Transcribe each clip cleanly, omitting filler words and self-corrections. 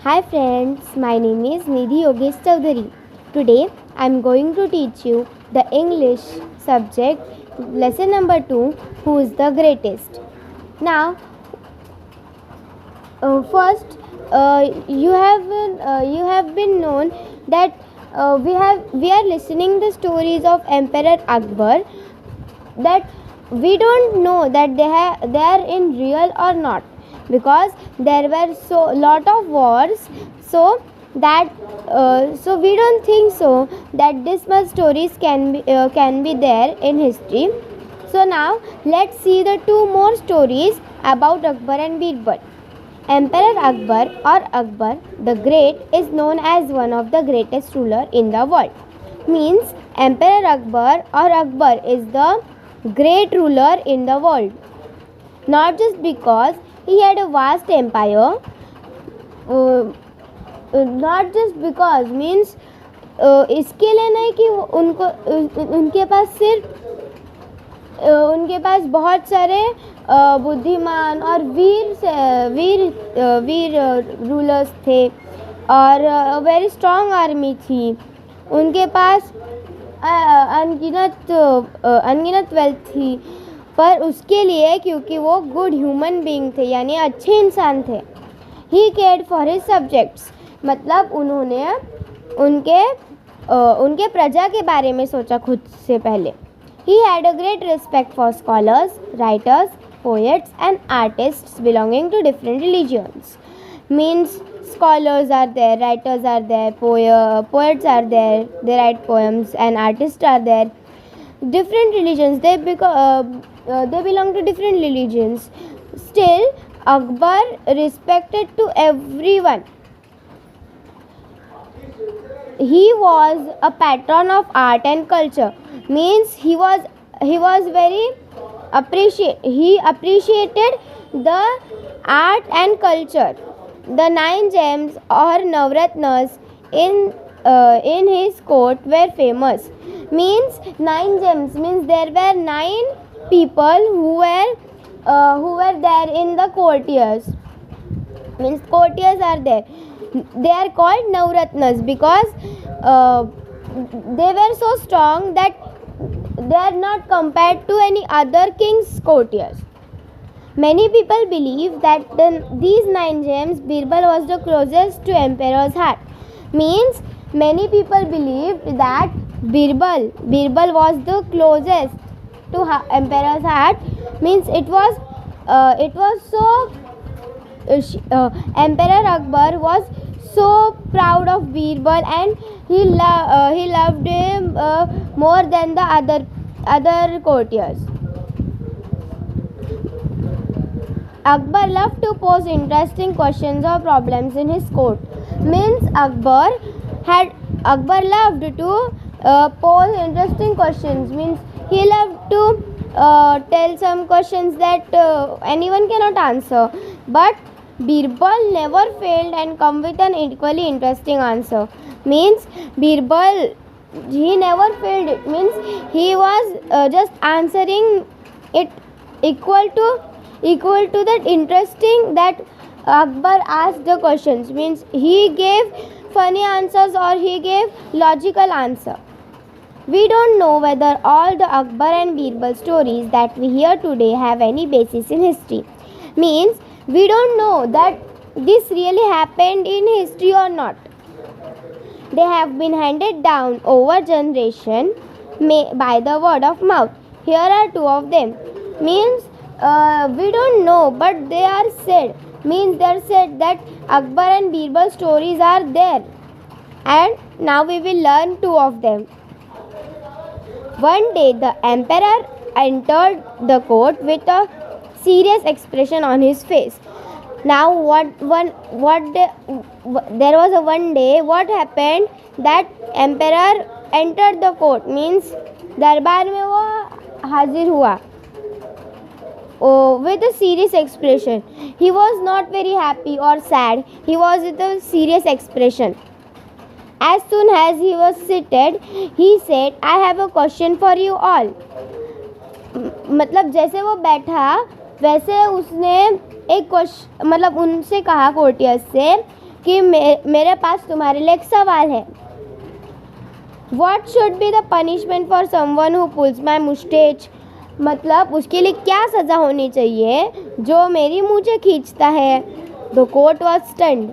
Hi friends, my name is Nidhi Yogesh Chaudhary. Today I am going to teach you the English subject lesson number 2, who is the greatest. Now first you have been known that we are listening the stories of Emperor Akbar, that we don't know that they are in real or not, because there were so lot of wars, so that so we don't think so that this much stories can be there in history. So now let's see the two more stories about Akbar and Birbal. Emperor Akbar or Akbar the Great is known as one of the greatest ruler in the world. Means Emperor Akbar or Akbar is the great ruler in the world. Not just because he had a vast empire, not just because means इसके लिए नहीं कि उनके पास सिर्फ उनके पास बहुत सारे बुद्धिमान और वीर रूलर्स थे और वेरी स्ट्रॉन्ग आर्मी थी. उनके पास अनगिनत वेल्थ थी, पर उसके लिए क्योंकि वो गुड ह्यूमन बीइंग थे, यानी अच्छे इंसान थे. ही केयर्ड फॉर हिज सब्जेक्ट्स, मतलब उन्होंने उनके प्रजा के बारे में सोचा खुद से पहले. He had a great respect for scholars, writers, poets and artists belonging to different religions. Means scholars are there, writers are there, poets are there, they write poems, and artists are there. Different religions, they belong to different religions. Still, Akbar respected to everyone. He was a patron of art and culture. Means he was very he appreciated the art and culture. The 9 gems or Navratnas in his court were famous. Means 9 gems means there were 9 people who were there in the courtiers. Means courtiers are there. They are called Navratnas because they were so strong that they are not compared to any other king's courtiers. Many people believe that these 9 gems, Birbal was the closest to emperor's heart. Means many people believed that Birbal was the closest to emperor's heart. Means it was so Emperor Akbar was so proud of Birbal, and he loved him more than the other courtiers. Akbar loved to pose interesting questions or problems in his court. Means Akbar loved to pose interesting questions. Means he loved to tell some questions that anyone cannot answer, but Birbal never failed and come with an equally interesting answer. Means Birbal, he never failed it. Means he was just answering it equal to that interesting that Akbar asked the questions. Means he gave funny answers or he gave logical answer. We don't know whether all the Akbar and Birbal stories that we hear today have any basis in history. Means we don't know that this really happened in history or not. They have been handed down over generation by the word of mouth. Here are 2 of them. Means we don't know, but they are said. Means they are said that Akbar and Birbal stories are there, and now we will learn 2 of them. One day the emperor entered the court with a serious expression on his face. Now there was a one day what happened that emperor entered the court. Means दरबार में वो हाजिर हुआ with a serious expression. He was not very happy or sad. He was with a serious expression. As soon as he was seated, he said, I have a question for you all. मतलब जैसे वो बैठा वैसे उसने एक question मतलब उनसे कहा कोर्टियर्स से कि मेरे पास तुम्हारे लिए एक सवाल है। What should be the punishment for someone who pulls my mustache? मतलब उसके लिए क्या सज़ा होनी चाहिए जो मेरी मूछें खींचता है। The court was stunned.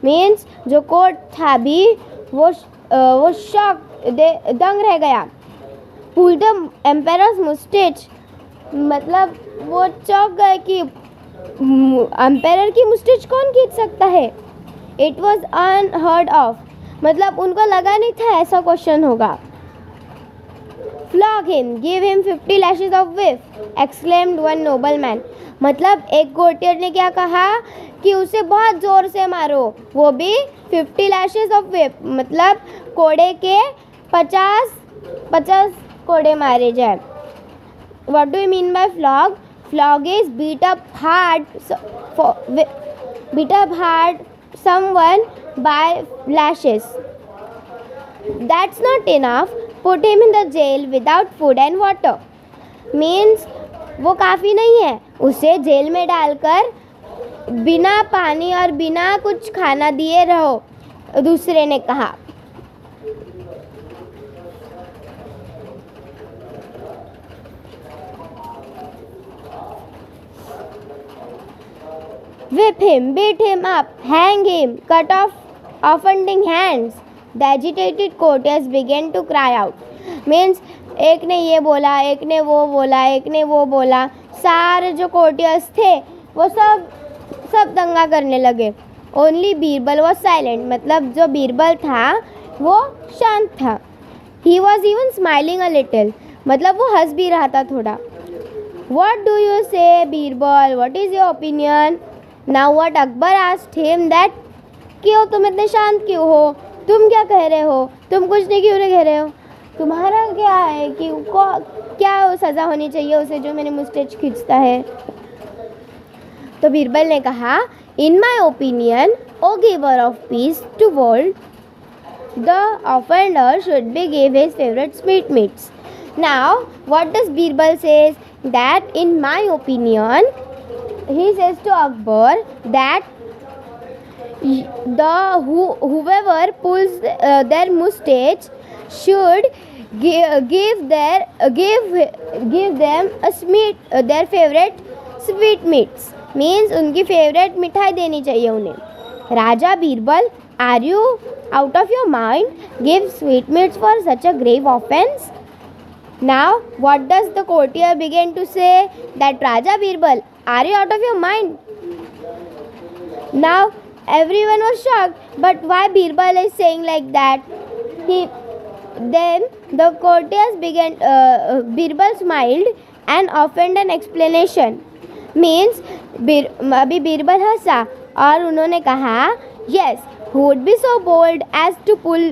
Means जो कोर्ट था भी वो शॉक दंग रह गया। पुल द एम्पेरर्स मुस्टेच, मतलब वो चौंक गए कि एम्पेरर की मुस्टेच कौन खींच सकता है। इट वॉज अनहर्ड ऑफ, मतलब उनको लगा नहीं था ऐसा क्वेश्चन होगा। Flog him, give him 50 lashes of whip, exclaimed one noble man. मतलब एक कोर्टियर ने क्या कहा कि उसे बहुत ज़ोर से मारो, वो भी 50 लैशेस ऑफ विप, मतलब कोड़े के 50 कोड़े मारे जाए। What do you mean by flog? Flog is beat up hard someone by lashes. That's not enough. Put him in the jail without food and water. Means वो काफ़ी नहीं है, उसे जेल में डालकर बिना पानी और बिना कुछ खाना दिए रहो, दूसरे ने कहा। Whip him, beat him up, hang him, cut off offending hands. The agitated courtiers began to cry out. Means एक ने ये बोला, एक ने वो बोला, एक ने वो बोला, सारे जो कोर्टियर्स थे वो सब दंगा करने लगे। ओनली बीरबल वॉज साइलेंट, मतलब जो बीरबल था वो शांत था। He was even smiling a little, मतलब वो हंस भी रहा था थोड़ा। वॉट डू यू से Birbal, what is your opinion? Now what Akbar asked him that, क्यों तुम इतने शांत क्यों हो, तुम क्या कह रहे हो, तुम कुछ नहीं क्यों नहीं कह रहे हो, तुम्हारा क्या है कि क्या सज़ा होनी चाहिए उसे जो मैंने मुस्टेच खींचता है। तो बीरबल ने कहा, in my opinion O giver of peace to world, the offender should be give his favourite sweet meats. Now what does Birbal says that in my opinion, he says to Akbar that whoever pulls their mustache should give them their favorite sweet meats, means उनकी favourite मिठाई देनी चाहिए उन्हें। राजा Birbal, are you out of your mind, give sweet meats for such a grave offence? Now what does the courtier begin to say? That Raja Birbal, are you out of your mind? Now everyone was shocked, but why Birbal is saying like that? Then the courtiers began, Birbal smiled and offered an explanation. Means अभी बीरबल हंसा और उन्होंने कहा, yes, who would be so bold as to pull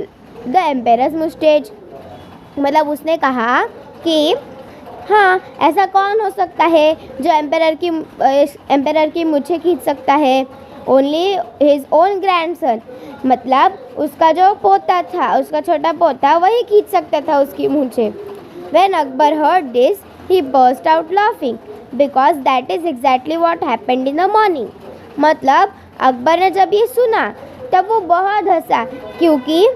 the emperor's mustache? मतलब उसने कहा कि हाँ, ऐसा कौन हो सकता है जो एम्पेरर की मूछें खींच सकता है। ओनली हिज ओन ग्रैंडसन, मतलब उसका जो पोता था, उसका छोटा पोता, वही खींच सकता था उसकी मूछें। When Akbar heard this he burst out laughing because that is exactly what happened in the morning. मतलब अकबर ने जब ये सुना तब वो बहुत हंसा, क्योंकि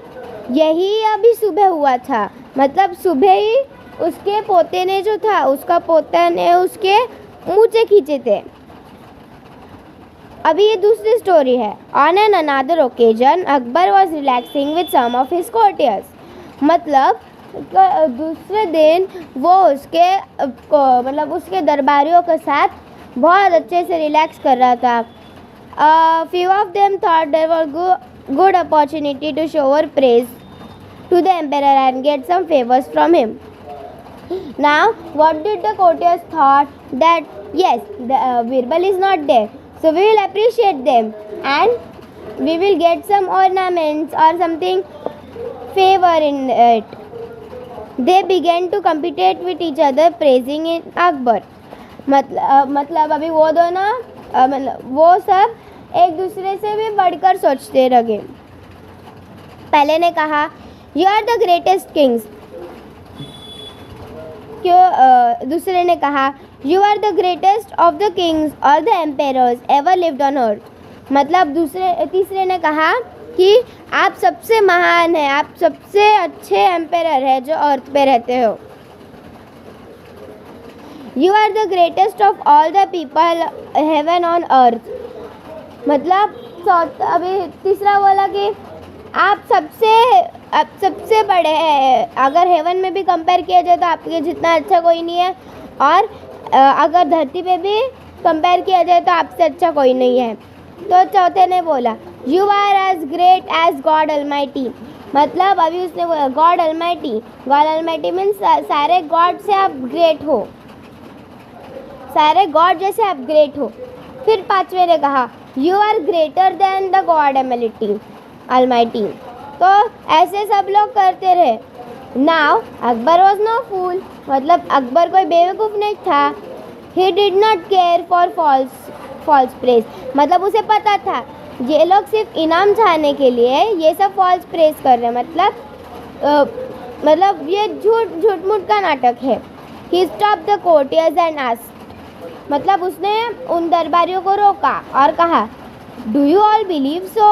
यही अभी सुबह हुआ था। मतलब सुबह ही उसके पोते ने जो था, उसका पोता ने उसके मूछें खींचे थे। अभी ये दूसरी स्टोरी है। On an another occasion Akbar was relaxing with some of his courtiers, मतलब दूसरे दिन वो उसके दरबारियों के साथ बहुत अच्छे से रिलैक्स कर रहा था। Few of them thought there were good opportunity to show our praise to the emperor and get some favors from him. Now what did the courtiers thought? That yes, the Birbal is not there, so we will appreciate them and we will get some ornaments or something favor in it. They began to compete with each other praising in Akbar. मतलब अभी वो दोनों वो सब एक दूसरे से भी बढ़कर सोचते लगे। पहले ने कहा, you are the greatest kings, क्यों? दूसरे ने कहा, you are the greatest of the kings और the emperors ever lived on earth. मतलब तीसरे ने कहा कि आप सबसे महान हैं, आप सबसे अच्छे एम्पेरर हैं जो अर्थ पे रहते हो। You are the greatest of all the people heaven on earth. मतलब अभी तीसरा बोला कि आप सबसे बड़े हैं, अगर हेवन में भी कंपेयर किया जाए तो आपके जितना अच्छा कोई नहीं है, और अगर धरती पे भी कंपेयर किया जाए तो आपसे अच्छा कोई नहीं है। तो चौथे ने बोला you are as great as God almighty. मतलब अभी उसने बोला गॉड अलमाइटी मीन्स सारे गॉड से आप ग्रेट हो, सारे गॉड जैसे आप ग्रेट हो। फिर पांचवे ने कहा you are greater than the God almighty. तो ऐसे सब लोग करते रहे। Now Akbar was no fool. मतलब अकबर कोई बेवकूफ़ नहीं था। He did not care for false praise. मतलब उसे पता था ये लोग सिर्फ इनाम चाहने के लिए ये सब फॉल्स प्रेज कर रहे हैं, मतलब ये झूठ मूठ का नाटक है। He stop the courtiers and asked. मतलब उसने उन दरबारियों को रोका और कहा do you all believe so.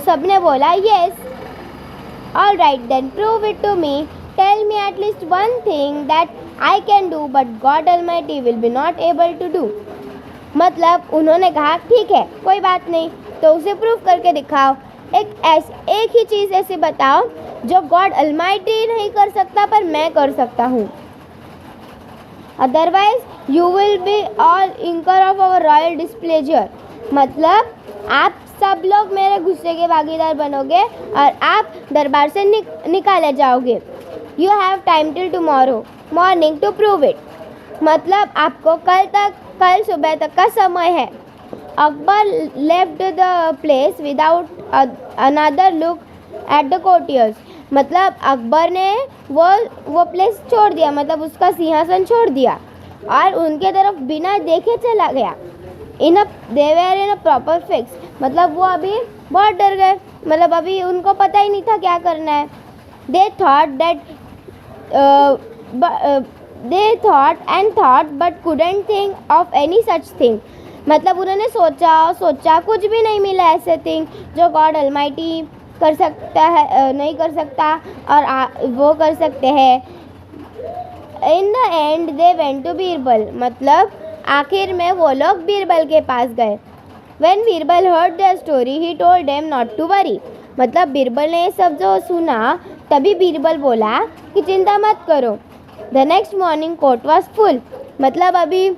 सबने बोला yes. All right then prove it to me, tell me at least one thing that I can do but God almighty will be not able to do. मतलब उन्होंने कहा ठीक है कोई बात नहीं, तो उसे प्रूव करके दिखाओ। एक ही चीज़ ऐसे बताओ जो गॉड अलमाइटी नहीं कर सकता पर मैं कर सकता हूँ। Otherwise you will be all इंकर ऑफ अवर रॉयल डिस्प्लेजर। मतलब आप सब लोग मेरे गुस्से के भागीदार बनोगे और आप दरबार से निकाले जाओगे। You have time till tomorrow morning to prove it. मतलब आपको कल सुबह तक का समय है। Akbar left the place without another look at the courtiers. मतलब अकबर ने वो प्लेस छोड़ दिया, मतलब उसका सिंहासन छोड़ दिया और उनके तरफ बिना देखे चला गया। They were in a proper fix. मतलब वो अभी बहुत डर गए, मतलब अभी उनको पता ही नहीं था क्या करना है। They thought and thought but couldn't think of any such thing. मतलब उन्होंने सोचा कुछ भी नहीं मिला ऐसे थिंग जो गॉड अलमाइटी कर सकता है, नहीं कर सकता और वो कर सकते हैं। In the end they went to Birbal. मतलब आखिर में वो लोग बीरबल के पास गए। When Birbal heard their story, he told them not to worry। मतलब बीरबल ने ये सब जो सुना तभी बीरबल बोला कि चिंता मत करो। The next morning court was full। मतलब अभी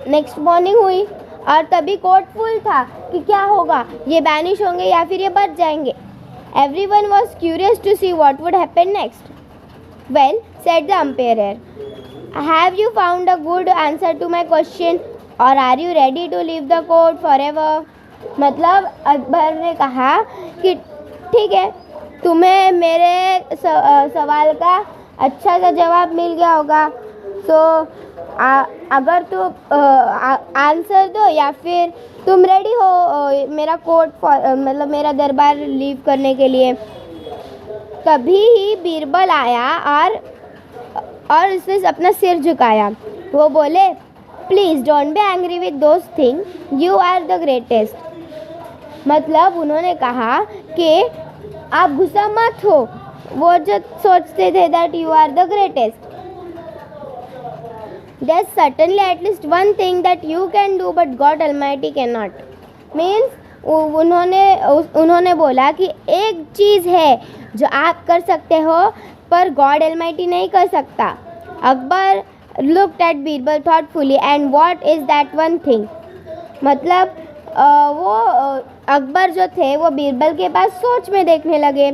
नेक्स्ट मॉर्निंग हुई और तभी कोर्ट फुल था कि क्या होगा, ये बैनिश होंगे या फिर ये बच जाएंगे। Everyone was curious to see what would happen next। Well, said the umpire, have you found a good answer to my question or are you ready to leave the court forever। मतलब अकबर ने कहा कि ठीक है, तुम्हें मेरे सवाल का अच्छा सा जवाब मिल गया होगा, तो अगर तुम आंसर दो या फिर तुम रेडी हो मेरा कोर्ट मतलब मेरा दरबार लीव करने के लिए। तभी ही बीरबल आया और उसने अपना सिर झुकाया। वो बोले please don't be angry with those thing, you are the greatest. मतलब उन्होंने कहा कि आप गुस्सा मत हो, वो जो सोचते थे that you are the greatest. There's certainly at least one thing that you can do but God Almighty cannot। Means उन्होंने बोला कि एक चीज़ है जो आप कर सकते हो पर गॉड अलमाइटी नहीं कर सकता। Akbar looked at Birbal thoughtfully and what is that one thing। मतलब वो अकबर जो थे वो बीरबल के पास सोच में देखने लगे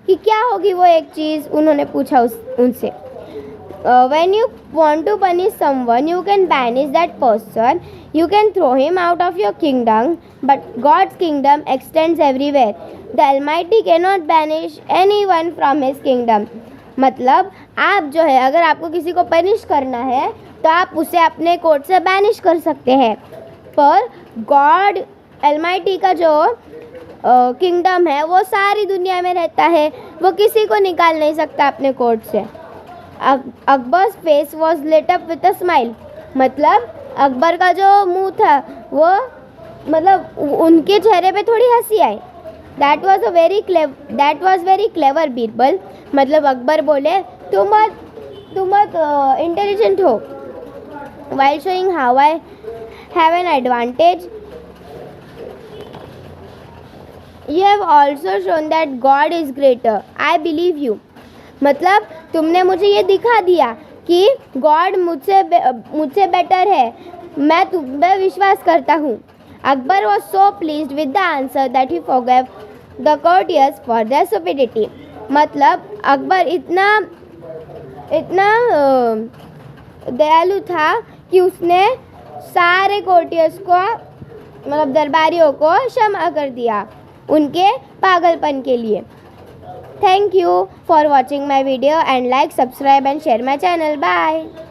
कि क्या होगी वो एक चीज़। उन्होंने पूछा उनसे when you want to punish someone you can banish that person, you can throw him out of your kingdom, but God's kingdom extends everywhere। The Almighty cannot banish anyone from his kingdom। मतलब आप जो है अगर आपको किसी को punish करना है तो आप उसे अपने कोर्ट से बैनिश कर सकते हैं, पर गॉड अलमाइटी का जो किंगडम है वो सारी दुनिया में रहता है, वो किसी को निकाल नहीं सकता अपने कोर्ट से। Akbar's face was lit up with a smile. मतलब अकबर का जो मुंह था वो मतलब उनके चेहरे पे थोड़ी हंसी आई. That was very clever Birbal. मतलब अकबर बोले तुम मत इंटेलिजेंट हो. While showing how I have an advantage, you have also shown that God is greater. I believe you. मतलब तुमने मुझे ये दिखा दिया कि गॉड मुझसे बेटर है. मैं तुम पे विश्वास करता हूँ. Akbar was so pleased with the answer that he forgave the courtiers for their stupidity. मतलब अकबर इतना दयालु था कि उसने सारे कोर्टियर्स को, मतलब दरबारियों को क्षमा कर दिया उनके पागलपन के लिए. Thank you for watching my video and like, subscribe and share my channel. Bye.